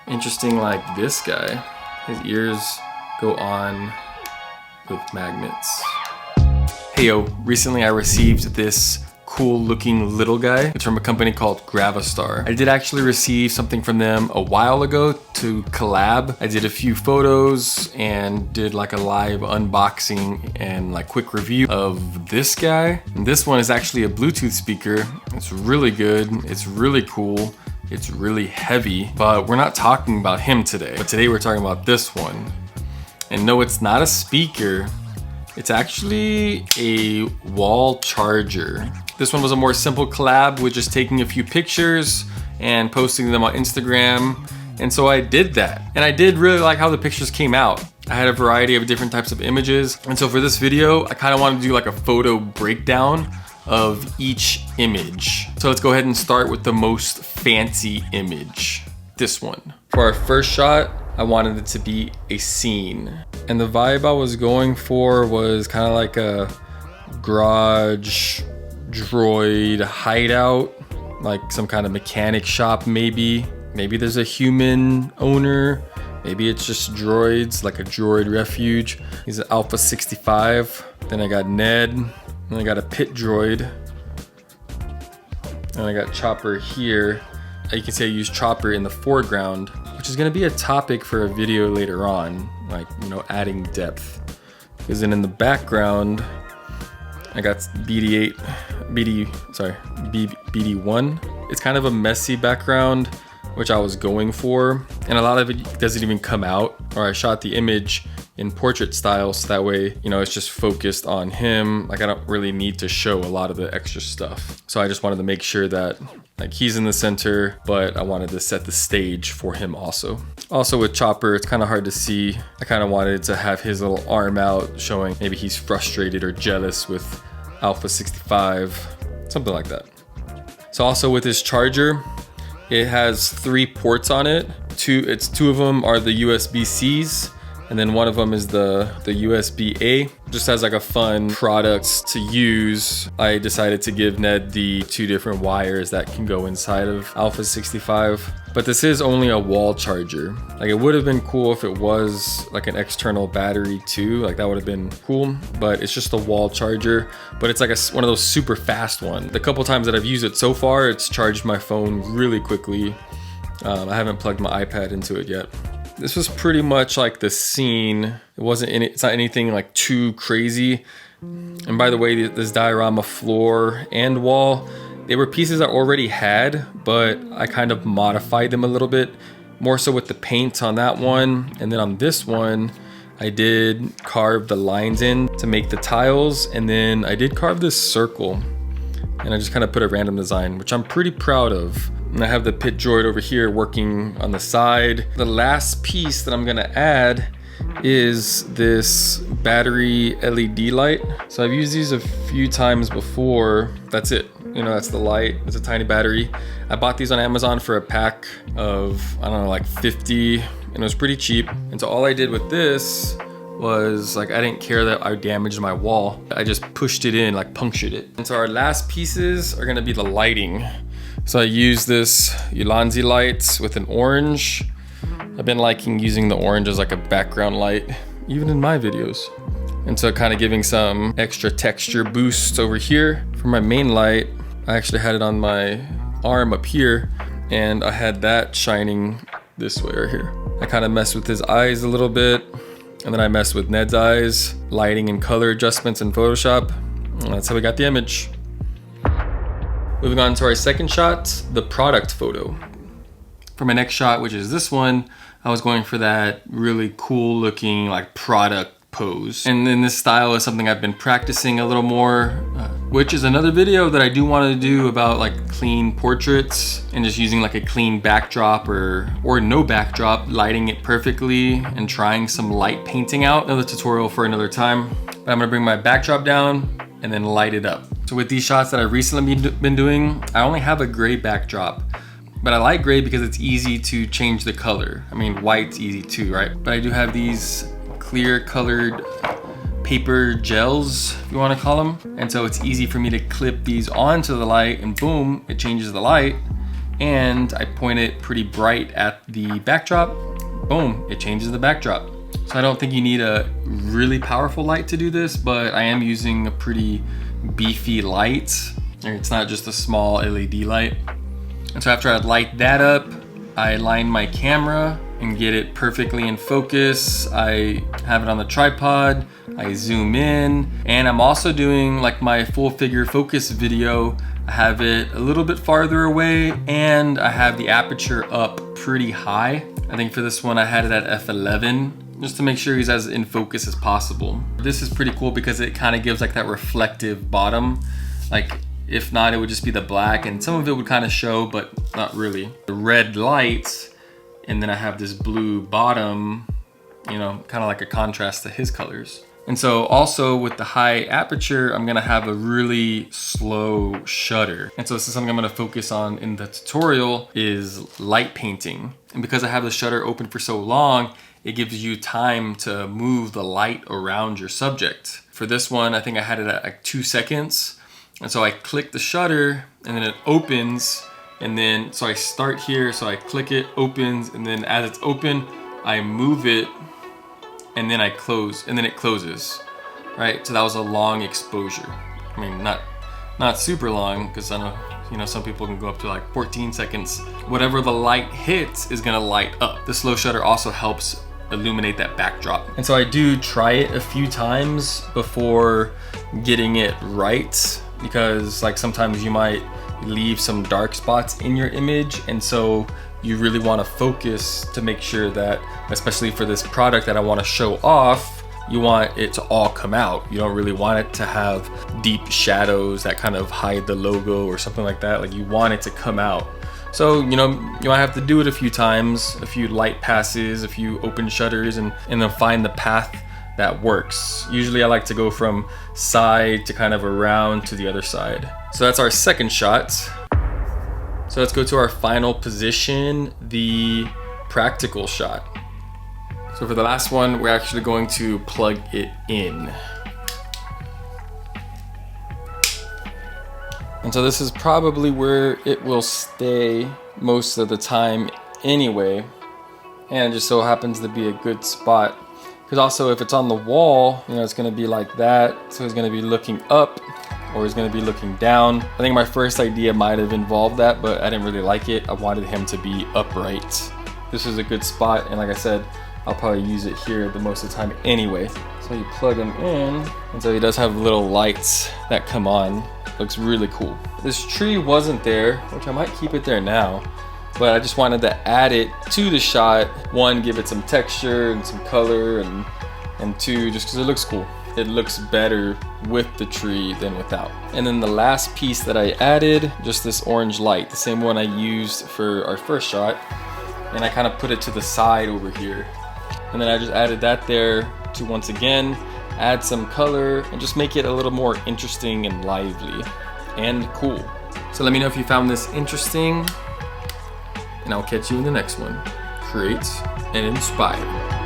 interesting like this guy. His ears go on with magnets. Hey yo, recently I received this cool looking little guy. It's from a company called GravaStar. I did actually receive something from them a while ago to collab. I did a few photos and did like a live unboxing and like quick review of this guy. And this one is actually a Bluetooth speaker. It's really good. It's really cool. It's really heavy, but we're not talking about him today. But today we're talking about this one. And no, it's not a speaker. It's actually a wall charger. This one was a more simple collab with just taking a few pictures and posting them on Instagram. And so I did that. And I did really like how the pictures came out. I had a variety of different types of images. And so for this video, I kind of wanted to do like a photo breakdown of each image. So let's go ahead and start with the most fancy image, this one. For our first shot, I wanted it to be a scene. And the vibe I was going for was kind of like a garage droid hideout, like some kind of mechanic shop maybe. Maybe there's a human owner. Maybe it's just droids, like a droid refuge. He's an Alpha 65. Then I got Ned. Then I got a pit droid. And I got Chopper here. You can say I use Chopper in the foreground, which is gonna be a topic for a video later on, like, you know, adding depth. Because then in the background, I got BD1. It's kind of a messy background, which I was going for. And a lot of it doesn't even come out, or I shot the image in portrait style, so that way, you know, it's just focused on him. Like I don't really need to show a lot of the extra stuff. So I just wanted to make sure that like he's in the center, but I wanted to set the stage for him also. Also with Chopper, it's kind of hard to see. I kind of wanted to have his little arm out, showing maybe he's frustrated or jealous with Alpha 65, something like that. So also with his charger, it has 3 ports on it. Two of them are the USB-Cs, and then one of them is the USB-A. Just as like a fun product to use, I decided to give Ned the 2 different wires that can go inside of Alpha 65. But this is only a wall charger. Like it would have been cool if it was like an external battery too, like that would have been cool, but it's just a wall charger. But it's like one of those super fast ones. The couple times that I've used it so far, it's charged my phone really quickly. I haven't plugged my iPad into it yet. This was pretty much like the scene. It's not anything like too crazy. And by the way, this diorama floor and wall, they were pieces I already had, but I kind of modified them a little bit, more so with the paint on that one. And then on this one, I did carve the lines in to make the tiles. And then I did carve this circle. And I just kind of put a random design, which I'm pretty proud of. And I have the pit droid over here working on the side. The last piece that I'm gonna add is this battery LED light. So I've used these a few times before. That's it, you know, that's the light. It's a tiny battery. I bought these on Amazon for a pack of, I don't know, like 50, and it was pretty cheap. And so all I did with this was like, I didn't care that I damaged my wall. I just pushed it in, like punctured it. And so our last pieces are gonna be the lighting. So I use this Ulanzi lights with an orange. I've been liking using the orange as like a background light, even in my videos. And so kind of giving some extra texture boosts over here. For my main light, I actually had it on my arm up here, and I had that shining this way right here. I kind of messed with his eyes a little bit, and then I messed with Ned's eyes, lighting and color adjustments in Photoshop. And that's how we got the image. Moving on to our second shot, the product photo. For my next shot, which is this one, I was going for that really cool looking like product pose. And then this style is something I've been practicing a little more, which is another video that I do want to do about like clean portraits and just using like a clean backdrop or no backdrop, lighting it perfectly and trying some light painting out. Another tutorial for another time. But I'm gonna bring my backdrop down and then light it up. So with these shots that I've recently been doing, I only have a gray backdrop, but I like gray because it's easy to change the color. I mean, white's easy too, right? But I do have these clear colored paper gels, if you want to call them. And so it's easy for me to clip these onto the light and boom, it changes the light. and I point it pretty bright at the backdrop, boom, it changes the backdrop. So I don't think you need a really powerful light to do this, but I am using a pretty beefy light. It's not just a small LED light. And so after I light that up, I line my camera and get it perfectly in focus. I have it on the tripod, I zoom in, and I'm also doing like my full figure focus video. I have it a little bit farther away, and I have the aperture up pretty high. I think for this one I had it at f11, just to make sure he's as in focus as possible. This is pretty cool because it kind of gives like that reflective bottom. Like if not, it would just be the black, and some of it would kind of show, but not really. The red lights, and then I have this blue bottom, you know, kind of like a contrast to his colors. And so also with the high aperture, I'm gonna have a really slow shutter. And so this is something I'm gonna focus on in the tutorial, is light painting. And because I have the shutter open for so long, it gives you time to move the light around your subject. For this one, I think I had it at like 2 seconds. And so I click the shutter and then it opens. And then, so I start here, so I click it, opens, and then as it's open, I move it, and then I close, and then it closes, right? So that was a long exposure. I mean, not super long, because I know, you know, some people can go up to like 14 seconds. Whatever the light hits is gonna light up. The slow shutter also helps illuminate that backdrop. And so I do try it a few times before getting it right, because like sometimes you might leave some dark spots in your image, and so you really want to focus to make sure that, especially for this product that I want to show off, you want it to all come out. You don't really want it to have deep shadows that kind of hide the logo or something like that. Like you want it to come out. So, you know, you might have to do it a few times, a few light passes, a few open shutters, and then find the path that works. Usually I like to go from side to kind of around to the other side. So that's our second shot. So let's go to our final position, the practical shot. So for the last one, we're actually going to plug it in. And so this is probably where it will stay most of the time anyway. And it just so happens to be a good spot. Because also if it's on the wall, you know, it's gonna be like that. So it's gonna be looking up, or he's gonna be looking down. I think my first idea might have involved that, but I didn't really like it. I wanted him to be upright. This is a good spot, and like I said, I'll probably use it here the most of the time anyway. So you plug him in, and so he does have little lights that come on. Looks really cool. This tree wasn't there, which I might keep it there now, but I just wanted to add it to the shot. One, give it some texture and some color, and two, just because it looks cool. It looks better with the tree than without. And then the last piece that I added, just this orange light, the same one I used for our first shot, and I kind of put it to the side over here. And then I just added that there to once again add some color and just make it a little more interesting and lively and cool. So let me know if you found this interesting, and I'll catch you in the next one. Create and inspire.